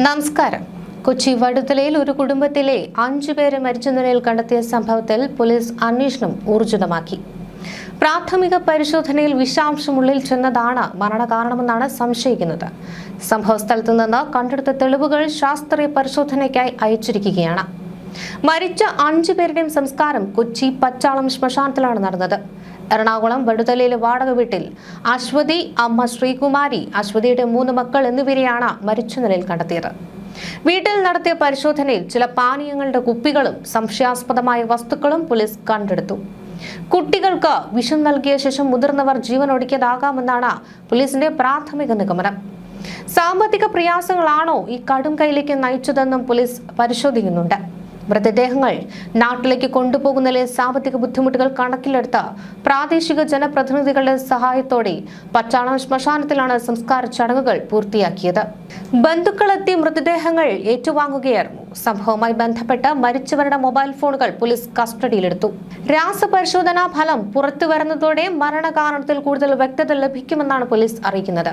നമസ്കാരം. കൊച്ചി വടുതലയിൽ ഒരു കുടുംബത്തിലെ 5 പേരെ മരിച്ച നിലയിൽ കണ്ടെത്തിയ സംഭവത്തിൽ പോലീസ് അന്വേഷണം ഊർജിതമാക്കി. പ്രാഥമിക പരിശോധനയിൽ വിഷാംശമുള്ളിൽ ചെന്നതാണ് മരണകാരണമെന്നാണ് സംശയിക്കുന്നത്. സംഭവസ്ഥലത്തു നിന്ന് കണ്ടെടുത്ത തെളിവുകൾ ശാസ്ത്രീയ പരിശോധനയ്ക്കായി അയച്ചിരിക്കുകയാണ്. മരിച്ച 5 പേരുടെയും സംസ്കാരം കൊച്ചി പച്ചാളം ശ്മശാനത്തിലാണ് നടന്നത്. എറണാകുളം വടുതലയിലെ വാടക വീട്ടിൽ അശ്വതി, അമ്മ ശ്രീകുമാരി, അശ്വതിയുടെ 3 മക്കൾ എന്നിവരെയാണ് മരിച്ച നിലയിൽ കണ്ടെത്തിയത്. വീട്ടിൽ നടത്തിയ പരിശോധനയിൽ ചില പാനീയങ്ങളുടെ കുപ്പികളും സംശയാസ്പദമായ വസ്തുക്കളും പോലീസ് കണ്ടെടുത്തു. കുട്ടികൾക്ക് വിഷം നൽകിയ ശേഷം മുതിർന്നവർ ജീവനൊടുക്കിയതാകാമെന്നാണ് പോലീസിന്റെ പ്രാഥമിക നിഗമനം. സാമ്പത്തിക പ്രയാസങ്ങളാണോ ഈ കടും കൈയിലേക്ക് നയിച്ചതെന്നും പോലീസ് പരിശോധിക്കുന്നുണ്ട്. മൃതദേഹങ്ങൾ നാട്ടിലേക്ക് കൊണ്ടുപോകുന്നതിലെ സാമ്പത്തിക ബുദ്ധിമുട്ടുകൾ കണക്കിലെടുത്ത് പ്രാദേശിക ജനപ്രതിനിധികളുടെ സഹായത്തോടെ പച്ചാളം ശ്മശാനത്തിലാണ് സംസ്കാര ചടങ്ങുകൾ പൂർത്തിയാക്കിയത്. ബന്ധുക്കളെത്തി മൃതദേഹങ്ങൾ ഏറ്റുവാങ്ങുകയായിരുന്നു. സംഭവവുമായി ബന്ധപ്പെട്ട് മരിച്ചവരുടെ മൊബൈൽ ഫോണുകൾ പോലീസ് കസ്റ്റഡിയിലെടുത്തു. രാസപരിശോധനാ ഫലം പുറത്തുവരുന്നതോടെ മരണകാരണത്തിൽ കൂടുതൽ വ്യക്തത ലഭിക്കുമെന്നാണ് പോലീസ് അറിയിക്കുന്നത്.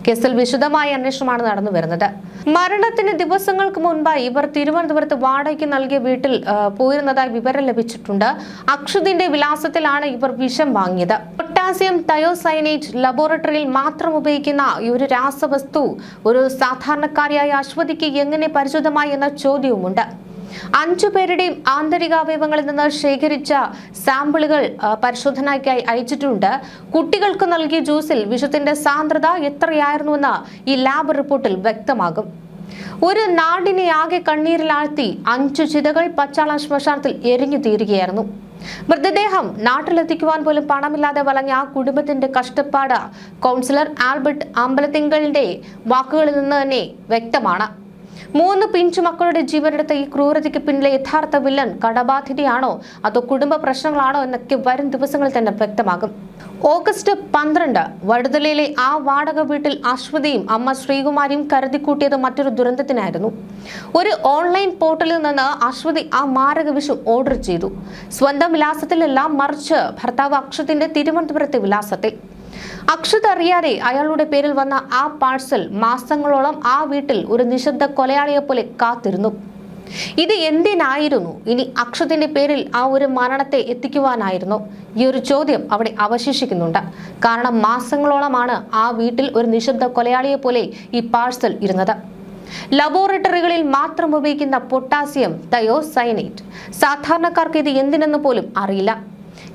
കേസിൽ വിശദമായ അന്വേഷണമാണ് നടന്നുവരുന്നത്. മരണത്തിന് ദിവസങ്ങൾക്ക് മുൻപായി ഇവർ തിരുവനന്തപുരത്ത് വാടകയ്ക്ക് നൽകിയ വീട്ടിൽ പോയിരുന്നതായി വിവരം ലഭിച്ചിട്ടുണ്ട്. അക്ഷതിന്റെ വിലാസത്തിലാണ് ഇവർ വിഷം വാങ്ങിയത്. പൊട്ടാസ്യം തയോസൈനേറ്റ് ലബോറട്ടറിയിൽ മാത്രം ഉപയോഗിക്കുന്ന ഈ ഒരു രാസവസ്തു ഒരു സാധാരണക്കാരിയായ അശ്വതിക്ക് എങ്ങനെ പരിചിതമായി എന്ന ചോദ്യവുമുണ്ട്. 5 പേരുടെയും ആന്തരികാവയവങ്ങളിൽ നിന്ന് ശേഖരിച്ച സാമ്പിളുകൾ പരിശോധനയ്ക്കായി അയച്ചിട്ടുണ്ട്. കുട്ടികൾക്ക് നൽകിയ ജ്യൂസിൽ വിഷത്തിന്റെ സാന്ദ്രത എത്രയായിരുന്നുവെന്ന് ഈ ലാബ് റിപ്പോർട്ടിൽ വ്യക്തമാകും. ഒരു നാടിനെ ആകെ കണ്ണീരിലാഴ്ത്തി 5 ചിതകൾ പച്ചാളം ശ്മശാനത്തിൽ എരിഞ്ഞു തീരുകയായിരുന്നു. മൃതദേഹം നാട്ടിലെത്തിക്കുവാൻ പോലും പണമില്ലാതെ വലഞ്ഞ ആ കുടുംബത്തിന്റെ കഷ്ടപ്പാട് കൗൺസിലർ ആൽബർട്ട് അമ്പലത്തിങ്കലിന്റെ വാക്കുകളിൽ നിന്ന് തന്നെ വ്യക്തമാണ്. 3 പിഞ്ചു മക്കളുടെ ജീവനെടുത്ത ഈ ക്രൂരതയ്ക്ക് പിന്നിലെ യഥാർത്ഥ വില്ലൻ കടബാധ്യതയാണോ അതോ കുടുംബ പ്രശ്നങ്ങളാണോ എന്നൊക്കെ വരും ദിവസങ്ങളിൽ തന്നെ വ്യക്തമാകും. ഓഗസ്റ്റ് 12 വടുതലയിലെ ആ വാടക വീട്ടിൽ അശ്വതിയും അമ്മ ശ്രീകുമാരിയും കരുതിക്കൂട്ടിയത് മറ്റൊരു ദുരന്തത്തിനായിരുന്നു. ഒരു ഓൺലൈൻ പോർട്ടലിൽ നിന്ന് അശ്വതി ആ മാരക വിഷം ഓർഡർ ചെയ്തു. സ്വന്തം വിലാസത്തിലല്ല, മറിച്ച് ഭർത്താവ് അക്ഷത്തിന്റെ തിരുവനന്തപുരത്തെ വിലാസത്തിൽ. അക്ഷത് അറിയാതെ അയാളുടെ പേരിൽ വന്ന ആ പാഴ്സൽ മാസങ്ങളോളം ആ വീട്ടിൽ ഒരു നിശബ്ദ കൊലയാളിയെ പോലെ കാത്തിരുന്നു. ഇത് എന്തിനായിരുന്നു? ഇനി അക്ഷതിന്റെ പേരിൽ ആ ഒരു മരണത്തെ എത്തിക്കുവാനായിരുന്നു? ഈ ഒരു ചോദ്യം അവിടെ അവശേഷിക്കുന്നുണ്ട്. കാരണം മാസങ്ങളോളമാണ് ആ വീട്ടിൽ ഒരു നിശബ്ദ കൊലയാളിയെ പോലെ ഈ പാഴ്സൽ ഇരുന്നത്. ലബോറട്ടറികളിൽ മാത്രം ഉപയോഗിക്കുന്ന പൊട്ടാസ്യം തയോസൈനേറ്റ്. സാധാരണക്കാർക്ക് ഇത് എന്തിനെന്ന് പോലും അറിയില്ല.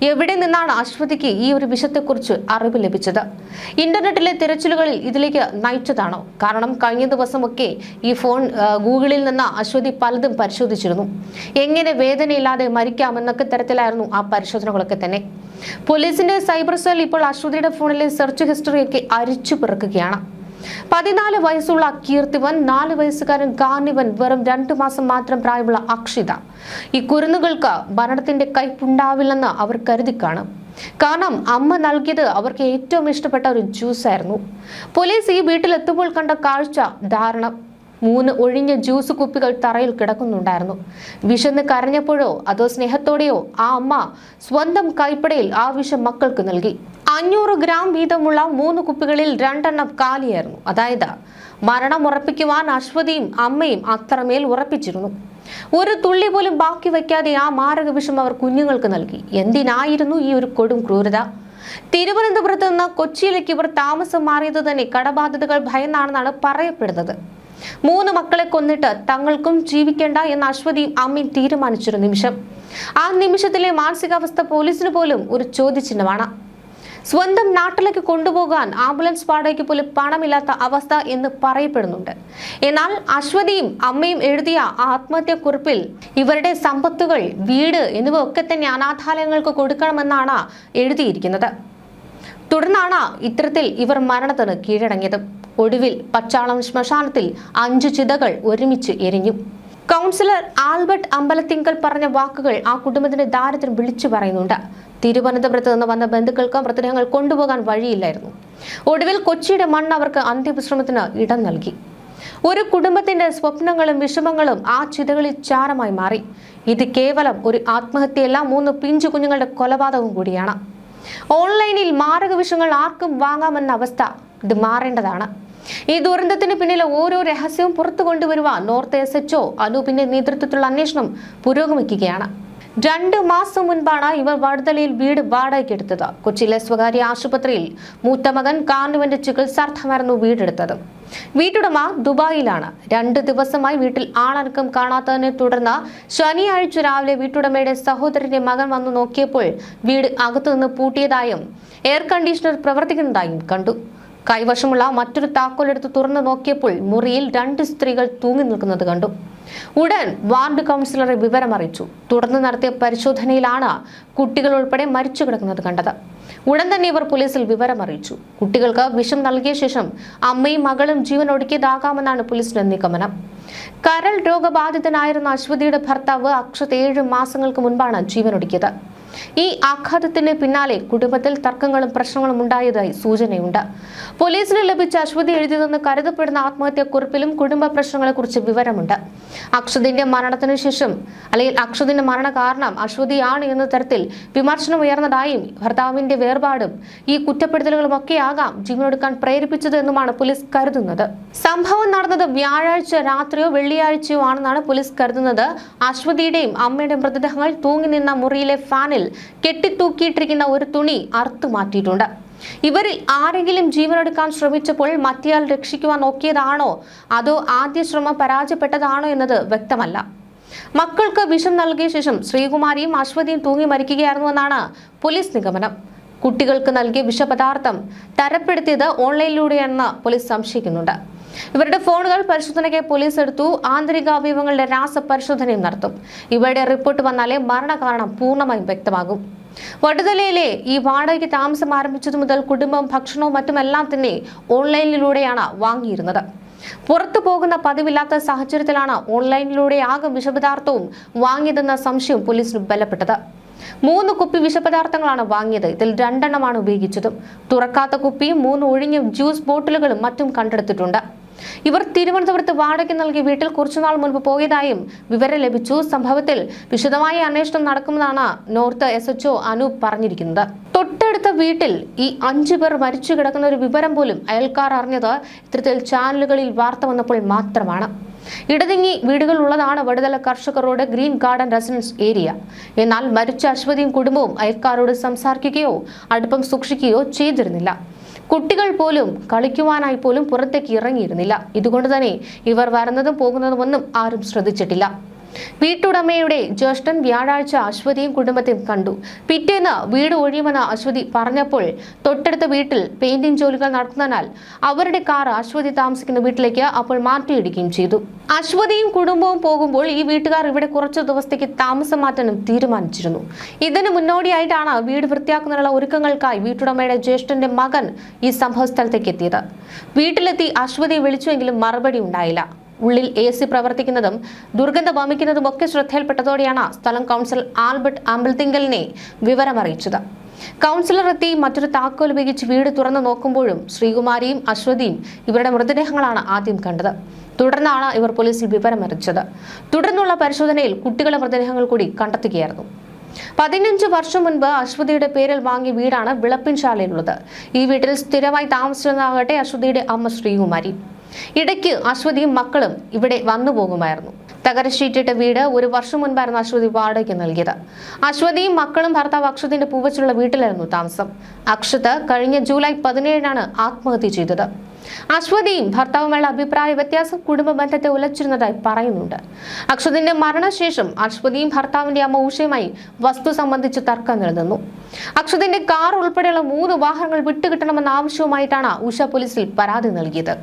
എവിടെ നിന്നാണ് അശ്വതിക്ക് ഈ ഒരു വിഷയത്തെക്കുറിച്ച് അറിവ് ലഭിച്ചത്? ഇന്റർനെറ്റിലെ തിരച്ചിലുകളിൽ ഇതിലേക്ക് നയിച്ചതാണോ? കാരണം കഴിഞ്ഞ ദിവസമൊക്കെ ഈ ഫോൺ ഗൂഗിളിൽ നിന്ന് അശ്വതി പലതും പരിശോധിച്ചിരുന്നു. എങ്ങനെ വേദനയില്ലാതെ മരിക്കാമെന്നൊക്കെ തരത്തിലായിരുന്നു ആ പരിശോധനകളൊക്കെ തന്നെ. പോലീസിന്റെ സൈബർ സെൽ ഇപ്പോൾ അശ്വതിയുടെ ഫോണിലെ സെർച്ച് ഹിസ്റ്ററിയൊക്കെ അരിച്ചു പിറക്കുകയാണ്. 14 വയസ്സുള്ള കീർത്തിവൻ, 4 വയസ്സുകാരൻ ഗാർണിവൻ, വെറും 2 മാസം മാത്രം പ്രായമുള്ള അക്ഷിത. ഈ കുരുന്നുകൾക്ക് മരണത്തിന്റെ കയ്പുണ്ടാവില്ലെന്ന് അവർ കരുതി കാണും. കാരണം അമ്മ നൽകിയത് അവർക്ക് ഏറ്റവും ഇഷ്ടപ്പെട്ട ഒരു ജ്യൂസായിരുന്നു. പോലീസ് ഈ വീട്ടിലെത്തുമ്പോൾ കണ്ട കാഴ്ച ദാരുണം. 3 ഒഴിഞ്ഞ ജ്യൂസ് കുപ്പികൾ തറയിൽ കിടക്കുന്നുണ്ടായിരുന്നു. വിശന്ന് കരഞ്ഞപ്പോഴോ അതോ സ്നേഹത്തോടെയോ ആ അമ്മ സ്വന്തം കൈപ്പടയിൽ ആ വിഷം മക്കൾക്ക് നൽകി. 500 ഗ്രാം വീതമുള്ള 3 കുപ്പികളിൽ 2 എണ്ണം കാലിയായിരുന്നു. അതായത് മരണം ഉറപ്പിക്കുവാൻ അശ്വതിയും അമ്മയും അത്രമേൽ ഉറപ്പിച്ചിരുന്നു. ഒരു തുള്ളി പോലും ബാക്കി വയ്ക്കാതെ ആ മാരക വിഷം അവർ കുഞ്ഞുങ്ങൾക്ക് നൽകി. എന്തിനായിരുന്നു ഈ ഒരു കൊടും ക്രൂരത? തിരുവനന്തപുരത്ത് നിന്ന് കൊച്ചിയിലേക്ക് ഇവർ താമസം മാറിയത് തന്നെ കടബാധ്യതകൾ ഭയന്നാണെന്നാണ് പറയപ്പെടുന്നത്. 3 മക്കളെ കൊന്നിട്ട് തങ്ങൾക്കും ജീവിക്കേണ്ട എന്ന് അശ്വതിയും അമ്മയും തീരുമാനിച്ചൊരു നിമിഷം. ആ നിമിഷത്തിലെ മാനസികാവസ്ഥ പോലീസിന് പോലും ഒരു ചോദ്യചിഹ്നമാണ്. സ്വന്തം നാട്ടിലേക്ക് കൊണ്ടുപോകാൻ ആംബുലൻസ് വാടകയ്ക്ക് പോലും പണമില്ലാത്ത അവസ്ഥ എന്ന് പറയപ്പെടുന്നുണ്ട്. എന്നാൽ അശ്വതിയും അമ്മയും എഴുതിയ ആത്മഹത്യാക്കുറിപ്പിൽ ഇവരുടെ സമ്പത്തുകൾ, വീട് എന്നിവ ഒക്കെ തന്നെ അനാഥാലയങ്ങൾക്ക് കൊടുക്കണമെന്നാണ് എഴുതിയിരിക്കുന്നത്. തുടർന്നാണ് ഇത്തരത്തിൽ ഇവർ മരണത്തിന് കീഴടങ്ങിയത്. ഒടുവിൽ പച്ചാളം ശ്മശാനത്തിൽ 5 ചിതകൾ ഒരുമിച്ച് എരിഞ്ഞു. കൗൺസിലർ ആൽബർട്ട് അമ്പലത്തിങ്കൽ പറഞ്ഞ വാക്കുകൾ ആ കുടുംബത്തിന്റെ ദാരിദ്ര്യം വിളിച്ചു പറയുന്നുണ്ട്. തിരുവനന്തപുരത്ത് നിന്ന് വന്ന ബന്ധുക്കൾക്ക് മൃതദേഹങ്ങൾ കൊണ്ടുപോകാൻ വഴിയില്ലായിരുന്നു. ഒടുവിൽ കൊച്ചിയുടെ മണ്ണ് അവർക്ക് അന്ത്യവിശ്രമത്തിന് ഇടം നൽകി. ഒരു കുടുംബത്തിന്റെ സ്വപ്നങ്ങളും വിഷമങ്ങളും ആ ചിതകളിൽ ചാരമായി മാറി. ഇത് കേവലം ഒരു ആത്മഹത്യയല്ല, 3 പിഞ്ചു കുഞ്ഞുങ്ങളുടെ കൊലപാതകവും കൂടിയാണ്. ഓൺലൈനിൽ മാരക വിഷങ്ങൾ ആർക്കും വാങ്ങാമെന്ന അവസ്ഥ ഇത് മാറേണ്ടതാണ്. ഈ ദുരന്തത്തിന് പിന്നിലെ ഓരോ രഹസ്യവും പുറത്തു കൊണ്ടുവരുവാൻ നോർത്ത് SHO അനൂപിന്റെ നേതൃത്വത്തിലുള്ള അന്വേഷണം പുരോഗമിക്കുകയാണ്. 2 മാസം മുൻപാണ് ഇവർ വടുതലയിൽ വീട് വാടകയ്ക്കെടുത്തത്. കൊച്ചിയിലെ സ്വകാര്യ ആശുപത്രിയിൽ മൂത്ത മകൻ കാർണുവിന്റെ ചികിത്സാർത്ഥമായിരുന്നു വീടെടുത്തത്. വീട്ടുടമ ദുബായിലാണ്. 2 ദിവസമായി വീട്ടിൽ ആളനക്കം കാണാത്തതിനെ തുടർന്ന് ശനിയാഴ്ച രാവിലെ വീട്ടുടമയുടെ സഹോദരന്റെ മകൻ വന്നു നോക്കിയപ്പോൾ വീട് അകത്തുനിന്ന് പൂട്ടിയതായും എയർ കണ്ടീഷണർ പ്രവർത്തിക്കുന്നതായും കണ്ടു. കൈവശമുള്ള മറ്റൊരു താക്കോലെടുത്ത് തുറന്നു നോക്കിയപ്പോൾ മുറിയിൽ 2 സ്ത്രീകൾ തൂങ്ങി നിൽക്കുന്നത് കണ്ടു. ഉടൻ വാർഡ് കൗൺസിലറെ വിവരമറിയിച്ചു. തുടർന്ന് നടത്തിയ പരിശോധനയിലാണ് കുട്ടികൾ ഉൾപ്പെടെ മരിച്ചു കിടക്കുന്നത് കണ്ടത്. ഉടൻ തന്നെ ഇവർ പോലീസിൽ വിവരമറിയിച്ചു. കുട്ടികൾക്ക് വിഷം നൽകിയ ശേഷം അമ്മയും മകളും ജീവൻ ഒടുക്കിയതാകാമെന്നാണ് പോലീസിന്റെ നിഗമനം. കരൾ രോഗബാധിതനായിരുന്ന അശ്വതിയുടെ ഭർത്താവ് അക്ഷത് 7 മാസങ്ങൾക്ക് മുൻപാണ് ജീവനൊടുക്കിയത്. ഈ ആഘാതത്തിന് പിന്നാലെ കുടുംബത്തിൽ തർക്കങ്ങളും പ്രശ്നങ്ങളും ഉണ്ടായതായി സൂചനയുണ്ട്. പോലീസിന് ലഭിച്ച അശ്വതി എഴുതിയതെന്ന് കരുതപ്പെടുന്ന ആത്മഹത്യാക്കുറിപ്പിലും കുടുംബ പ്രശ്നങ്ങളെക്കുറിച്ച് വിവരമുണ്ട്. അക്ഷതിന്റെ മരണത്തിന് ശേഷം അല്ലെങ്കിൽ അക്ഷതിന്റെ മരണ കാരണം അശ്വതിയാണ് എന്ന തരത്തിൽ വിമർശനം ഉയർന്നതായും ഭർത്താവിന്റെ വേർപാടും ഈ കുറ്റപ്പെടുത്തലുകളും ഒക്കെയാകാം ജീവനൊടുക്കാൻ പ്രേരിപ്പിച്ചത് എന്നുമാണ് പോലീസ് കരുതുന്നത്. സംഭവം നടന്നത് വ്യാഴാഴ്ച രാത്രിയോ വെള്ളിയാഴ്ചയോ ആണെന്നാണ് പോലീസ് കരുതുന്നത്. അശ്വതിയുടെയും അമ്മയുടെയും മൃതദേഹങ്ങൾ തൂങ്ങി നിന്ന മുറിയിലെ ഫാനിൽ കെട്ടിത്തൂക്കിയിട്ടിരിക്കുന്ന ഒരു തുണി അറുത്തു മാറ്റിയിട്ടുണ്ട്. ഇവരിൽ ആരെങ്കിലും ജീവനെടുക്കാൻ ശ്രമിച്ചപ്പോൾ മറ്റേയാൾ രക്ഷിക്കുവാൻ നോക്കിയതാണോ അതോ ആദ്യ ശ്രമം പരാജയപ്പെട്ടതാണോ എന്നത് വ്യക്തമല്ല. മക്കൾക്ക് വിഷം നൽകിയ ശേഷം ശ്രീകുമാരിയും അശ്വതിയും തൂങ്ങി മരിക്കുകയായിരുന്നുവെന്നാണ് പോലീസ് നിഗമനം. കുട്ടികൾക്ക് നൽകിയ വിഷപദാർത്ഥം തരപ്പെടുത്തിയത് ഓൺലൈനിലൂടെയാണെന്ന് പോലീസ് സംശയിക്കുന്നുണ്ട്. ഇവരുടെ ഫോണുകൾ പരിശോധനയ്ക്ക് പോലീസ് എടുത്തു. ആന്തരിക അവയവങ്ങളുടെ രാസപരിശോധനയും നടത്തും. ഇവരുടെ റിപ്പോർട്ട് വന്നാലേ മരണകാരണം പൂർണ്ണമായും വ്യക്തമാകും. വടുതലയിലെ ഈ വാടകയ്ക്ക് താമസം ആരംഭിച്ചതു മുതൽ കുടുംബം ഭക്ഷണവും മറ്റുമെല്ലാം തന്നെ ഓൺലൈനിലൂടെയാണ് വാങ്ങിയിരുന്നത്. പുറത്തു പോകുന്ന പതിവില്ലാത്ത സാഹചര്യത്തിലാണ് ഓൺലൈനിലൂടെ ആകെ വിഷപദാർത്ഥവും വാങ്ങിയതെന്ന സംശയം പോലീസിന് ബലപ്പെട്ടത്. 3 കുപ്പി വിഷപദാർത്ഥങ്ങളാണ് വാങ്ങിയത്. ഇതിൽ 2 എണ്ണമാണ് ഉപയോഗിച്ചതും. തുറക്കാത്ത കുപ്പിയും 3 ഒഴിഞ്ഞ ജ്യൂസ് ബോട്ടിലുകളും മറ്റും കണ്ടെടുത്തിട്ടുണ്ട്. ഇവർ തിരുവനന്തപുരത്ത് വാടകയ്ക്ക് നൽകിയ വീട്ടിൽ കുറച്ചുനാൾ മുൻപ് പോയതായും വിവരം ലഭിച്ചു. സംഭവത്തിൽ വിശദമായ അന്വേഷണം നടക്കുമെന്നാണ് നോർത്ത് SHO അനൂപ് പറഞ്ഞിരിക്കുന്നത്. തൊട്ടടുത്ത വീട്ടിൽ ഈ 5 പേർ മരിച്ചു കിടക്കുന്ന ഒരു വിവരം പോലും അയൽക്കാർ അറിഞ്ഞത് ഇത്തരത്തിൽ ചാനലുകളിൽ വാർത്ത വന്നപ്പോൾ മാത്രമാണ്. ഇടതിങ്ങി വീടുകൾ ഉള്ളതാണ് വടുതല കർഷക road green garden residence area. എന്നാൽ മരിച്ച അശ്വതിയും കുടുംബവും അയൽക്കാരോട് സംസാരിക്കുകയോ അടുപ്പം സൂക്ഷിക്കുകയോ ചെയ്തിരുന്നില്ല. കുട്ടികൾ പോലും കളിക്കുവാനായി പോലും പുറത്തേക്ക് ഇറങ്ങിയിരുന്നില്ല. ഇതുകൊണ്ട് തന്നെ ഇവർ വരുന്നതും പോകുന്നതും ഒന്നും ആരും ശ്രദ്ധിച്ചിട്ടില്ല. വീട്ടുടമയുടെ ജ്യേഷ്ഠൻ വ്യാഴാഴ്ച അശ്വതിയും കുടുംബത്തെയും കണ്ടു. പിറ്റേന്ന് വീട് ഒഴിയുമെന്ന് അശ്വതി പറഞ്ഞപ്പോൾ തൊട്ടടുത്ത വീട്ടിൽ പെയിന്റിംഗ് ജോലികൾ നടക്കുന്നതിനാൽ അവരുടെ കാർ അശ്വതി താമസിക്കുന്ന വീട്ടിലേക്ക് അപ്പോൾ മാറ്റിയിടുകയും ചെയ്തു. അശ്വതിയും കുടുംബവും പോകുമ്പോൾ ഈ വീട്ടുകാർ ഇവിടെ കുറച്ചു ദിവസത്തേക്ക് താമസം മാറ്റാനും തീരുമാനിച്ചിരുന്നു. ഇതിന് മുന്നോടിയായിട്ടാണ് വീട് വൃത്തിയാക്കുന്നതിനുള്ള ഒരുക്കങ്ങൾക്കായി വീട്ടുടമയുടെ ജ്യേഷ്ഠന്റെ മകൻ ഈ സംഭവ സ്ഥലത്തേക്ക് എത്തിയത്. വീട്ടിലെത്തി അശ്വതിയെ വിളിച്ചുവെങ്കിലും മറുപടി ഉണ്ടായില്ല. ഉള്ളിൽ AC പ്രവർത്തിക്കുന്നതും ദുർഗന്ധം വമിക്കുന്നതും ഒക്കെ ശ്രദ്ധയിൽപ്പെട്ടതോടെയാണ് സ്ഥലം കൗൺസിലർ ആൽബർട്ട് അമ്പലത്തിങ്കലിനെ വിവരമറിയിച്ചത്. കൗൺസിലർ എത്തി മറ്റൊരു താക്കോൽ ഉപയോഗിച്ച് വീട് തുറന്നു നോക്കുമ്പോഴും ശ്രീകുമാരിയും അശ്വതിയും ഇവരുടെ മൃതദേഹങ്ങളാണ് ആദ്യം കണ്ടത്. തുടർന്നാണ് ഇവർ പോലീസിൽ വിവരമറിയിച്ചത്. തുടർന്നുള്ള പരിശോധനയിൽ കുട്ടികളുടെ മൃതദേഹങ്ങൾ കൂടി കണ്ടെത്തുകയായിരുന്നു. 15 വർഷം മുൻപ് അശ്വതിയുടെ പേരിൽ വാങ്ങിയ വീടാണ് വിളപ്പിൻശാലയിലുള്ളത്. ഈ വീട്ടിൽ സ്ഥിരമായി താമസിച്ചതാകട്ടെ അശ്വതിയുടെ അമ്മ ശ്രീകുമാരി. ഇടയ്ക്ക് അശ്വതിയും മക്കളും ഇവിടെ വന്നു പോകുമായിരുന്നു. തകരശീറ്റിട്ട വീട് 1 വർഷം മുൻപായിരുന്നു അശ്വതി വാടകയ്ക്ക് നൽകിയത്. അശ്വതിയും മക്കളും ഭർത്താവ് അക്ഷതിന്റെ പൂവച്ചുള്ള വീട്ടിലായിരുന്നു താമസം. അക്ഷത് കഴിഞ്ഞ ജൂലൈ 17-നാണ് ആത്മഹത്യ ചെയ്തത്. അശ്വതിയും ഭർത്താവുമായുള്ള അഭിപ്രായ വ്യത്യാസം കുടുംബ ബന്ധത്തെ ഉലച്ചിരുന്നതായി പറയുന്നുണ്ട്. അക്ഷതിന്റെ മരണശേഷം അശ്വതിയും ഭർത്താവിന്റെ അമ്മ ഉഷയുമായി വസ്തു സംബന്ധിച്ച് തർക്കം നിലനിന്നു. അക്ഷതിന്റെ കാർ ഉൾപ്പെടെയുള്ള 3 വാഹനങ്ങൾ വിട്ടുകിട്ടണമെന്ന ആവശ്യവുമായിട്ടാണ് ഉഷ പോലീസിൽ പരാതി നൽകിയത്.